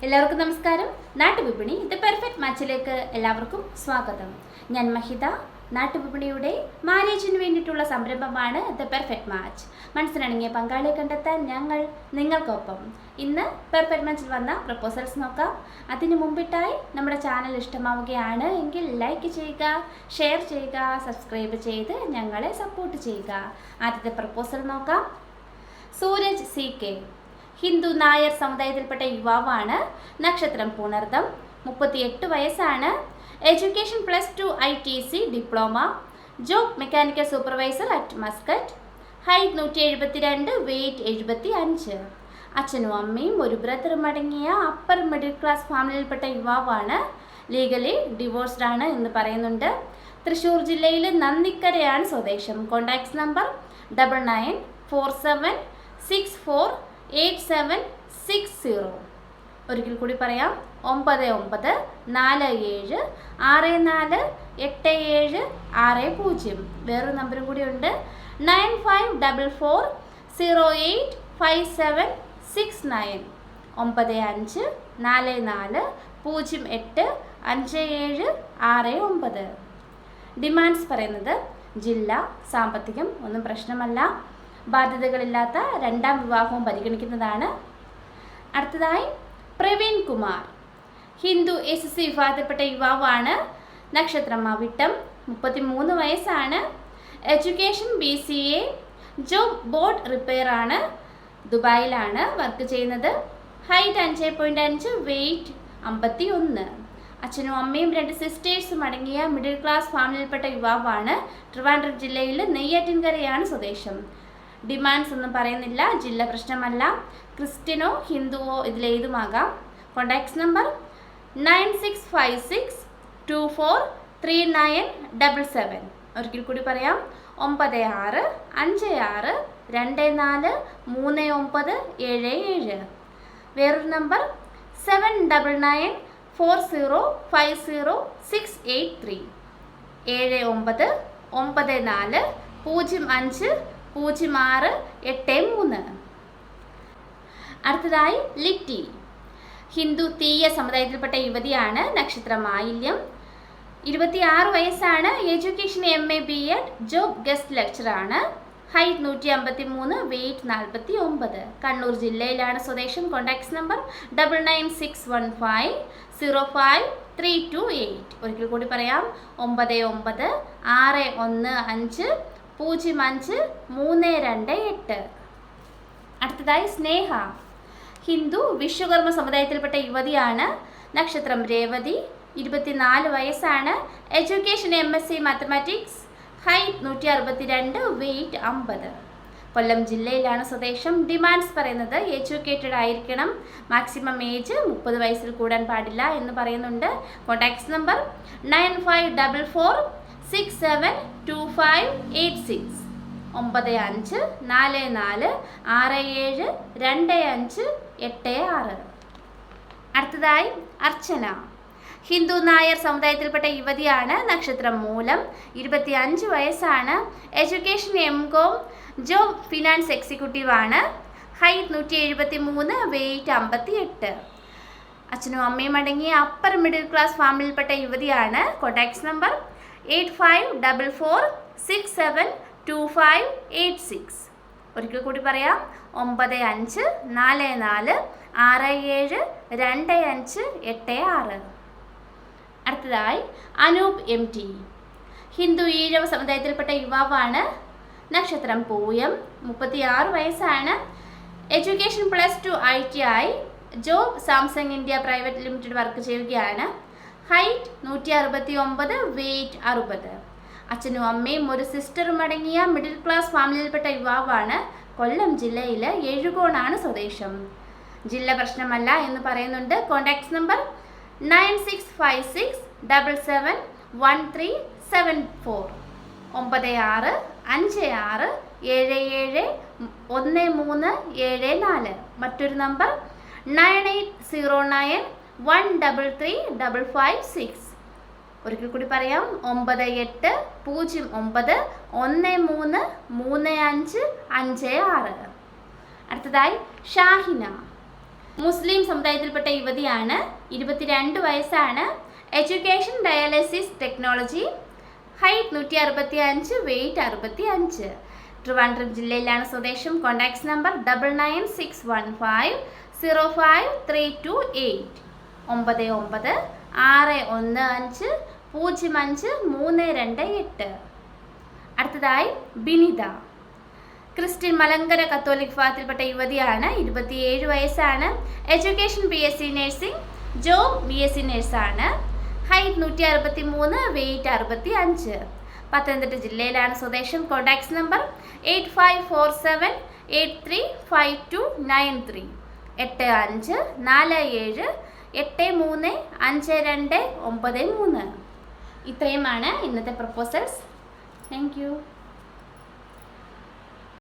എല്ലാവർക്കും നമസ്കാരം. നാട്ടുവിപണി the perfect മാച്ചിലേക്ക് എല്ലാവർക്കും സ്വാഗതം. ഞാൻ മഹിത. നാട്ടുവിപണിയുടെ മാരേജിന് വേണ്ടിയിട്ടുള്ള സംരംഭമാണ് ദ പെർഫെക്റ്റ് മാച്ച്. മനസ്സിനിണങ്ങിയ പങ്കാളിയെ കണ്ടെത്താൻ ഞങ്ങൾ നിങ്ങൾക്കൊപ്പം. ഇന്ന് പെർഫെക്റ്റ് മാച്ചിൽ വന്ന പ്രപ്പോസൽസ് നോക്കാം. അതിന് മുമ്പിട്ടായി നമ്മുടെ ചാനൽ ഇഷ്ടമാവുകയാണ് എങ്കിൽ ലൈക്ക് ചെയ്യുക, ഷെയർ ചെയ്യുക, സബ്സ്ക്രൈബ് ചെയ്ത് ഞങ്ങളെ സപ്പോർട്ട് ചെയ്യുക. ആദ്യത്തെ പ്രപ്പോസൽ നോക്കാം. സൂരജ് CK, ഹിന്ദു നായർ സമുദായത്തിൽപ്പെട്ട യുവാവാണ്. നക്ഷത്രം പുണർദം. 38 വയസ്സാണ്. Education +2 ITC diploma. Job mechanical supervisor at Muscat. Height 172, weight 75. അച്ഛനും അമ്മയും ഒരു ബ്രദറും അടങ്ങിയ അപ്പർ മിഡിൽ ക്ലാസ് ഫാമിലിയിൽപ്പെട്ട യുവാവാണ്. ലീഗലി ഡിവോഴ്സ്ഡ് ആണ് എന്ന് പറയുന്നുണ്ട്. തൃശ്ശൂർ ജില്ലയിലെ നന്ദിക്കരയാണ് സ്വദേശം. Contacts number 9947648760. ഒരിക്കൽ കൂടി പറയാം, 9964464760. വേറൊരു നമ്പറും കൂടി ഉണ്ട്, 9544085769. 9544085769. ഡിമാൻഡ്സ് പറയുന്നത് ജില്ല, സാമ്പത്തികം ഒന്നും പ്രശ്നമല്ല, ബാധ്യതകളില്ലാത്ത രണ്ടാം വിവാഹവും പരിഗണിക്കുന്നതാണ്. അടുത്തതായി പ്രവീൺ കുമാർ, ഹിന്ദു SC വിഭാഗത്തിൽപ്പെട്ട യുവാവാണ്. നക്ഷത്രം അവിട്ടം. 33 വയസ്സാണ്. Education BCA. Job boat repair ആണ്. ദുബായിലാണ് വർക്ക് ചെയ്യുന്നത്. Height 5.5, weight 51. അച്ഛനും അമ്മയും 2 സിസ്റ്റേഴ്സും അടങ്ങിയ മിഡിൽ ക്ലാസ് ഫാമിലിയിൽപ്പെട്ട യുവാവാണ്. ട്രിവാൻഡ്രം ജില്ലയിൽ നെയ്യാറ്റിൻകരയാണ് സ്വദേശം. ഡിമാൻഡ്സ് ഒന്നും പറയുന്നില്ല, ജില്ല പ്രശ്നമല്ല, ക്രിസ്ത്യനോ ഹിന്ദുവോ ഇതിലേതുമാകാം. Contacts number 9656243977. ഒരിക്കൽ കൂടി പറയാം, 9656243977. വേറൊരു നമ്പർ 7994050683. 7994050683. അടുത്തതായി ലിറ്റി, ഹിന്ദു തീയ സമുദായത്തിൽപ്പെട്ട യുവതിയാണ്. നക്ഷത്രം ആയില്യം. 26 വയസ്സാണ്. Education MA B.Ed. Job guest ലെക്ചറാണ്. Height 153, weight 49. കണ്ണൂർ ജില്ലയിലാണ് സ്വദേശം. Contacts number 9961505328. ഒരിക്കൽ കൂടി പറയാം, 9961505328. അടുത്തതായി സ്നേഹ, ഹിന്ദു വിശ്വകർമ്മ സമുദായത്തിൽപ്പെട്ട യുവതിയാണ്. നക്ഷത്രം രേവതി. 24 വയസ്സാണ്. Education MSc mathematics. Height 162, weight 50. Kollam ജില്ലയിലാണ് സ്വദേശം. ഡിമാൻഡ്സ് പറയുന്നത് എഡ്യൂക്കേറ്റഡ് ആയിരിക്കണം, മാക്സിമം ഏജ് 30 വയസ്സിൽ കൂടാൻ പാടില്ല എന്ന് പറയുന്നുണ്ട്. Contacts number 9544672586. 9544672586. അടുത്തതായി അർച്ചന, ഹിന്ദു നായർ സമുദായത്തിൽപ്പെട്ട യുവതിയാണ്. നക്ഷത്രം മൂലം. 25 വയസ്സാണ്. Education MCom. Job finance executive ആണ്. Height 173, weight 58. അച്ഛനും അമ്മയും അടങ്ങിയ അപ്പർ മിഡിൽ ക്ലാസ് ഫാമിലിയിൽപ്പെട്ട യുവതിയാണ്. Contacts number 8544672586. ഒരിക്കൽ കൂടി പറയാം, 9544672586. അടുത്തതായി അനൂപ് MT, ഹിന്ദു ഈഴവ സമുദായത്തിൽപ്പെട്ട യുവാവാണ്. നക്ഷത്രം പൂയം. 36 വയസ്സാണ്. Education +2 ITI. Job Samsung India private limited work ചെയ്യുകയാണ്. Height 169, weight 60. അച്ഛനും അമ്മയും ഒരു സിസ്റ്ററും അടങ്ങിയ മിഡിൽ ക്ലാസ് ഫാമിലിയിൽപ്പെട്ട യുവാവാണ്. കൊല്ലം ജില്ലയിലെ എഴുകോണാണ് സ്വദേശം. ജില്ല പ്രശ്നമല്ല എന്ന് പറയുന്നുണ്ട്. Contacts number 9656771374. 9656771374. മറ്റൊരു നമ്പർ 9809133556. ഒരിക്കൽ കൂടി പറയാം, 9809133556. അടുത്തതായി ഷാഹിന, മുസ്ലിം സമുദായത്തിൽപ്പെട്ട യുവതിയാണ്. 22 വയസ്സാണ്. Education dialysis technology. Height 165, weight 65. Trivandrum ജില്ലയിലാണ് സ്വദേശം. Contacts number 9961505328 9961505328. അടുത്തതായി ബിനിത. ക്രിസ്ത്യൻ മലങ്കര കത്തോലിക് വിഭാഗത്തിൽപ്പെട്ട യുവതിയാണ്. 27 വയസ്സാണ്. Education BSc nursing. Job BSc നഴ്സാണ്. Height 163, weight 65. പത്തനംതിട്ട ജില്ലയിലാണ് സ്വദേശം. Contacts number 8547835293 8547835293. ഇത്രയുമാണ് ഇന്നത്തെ പ്രപ്പോസൽസ്. Thank you.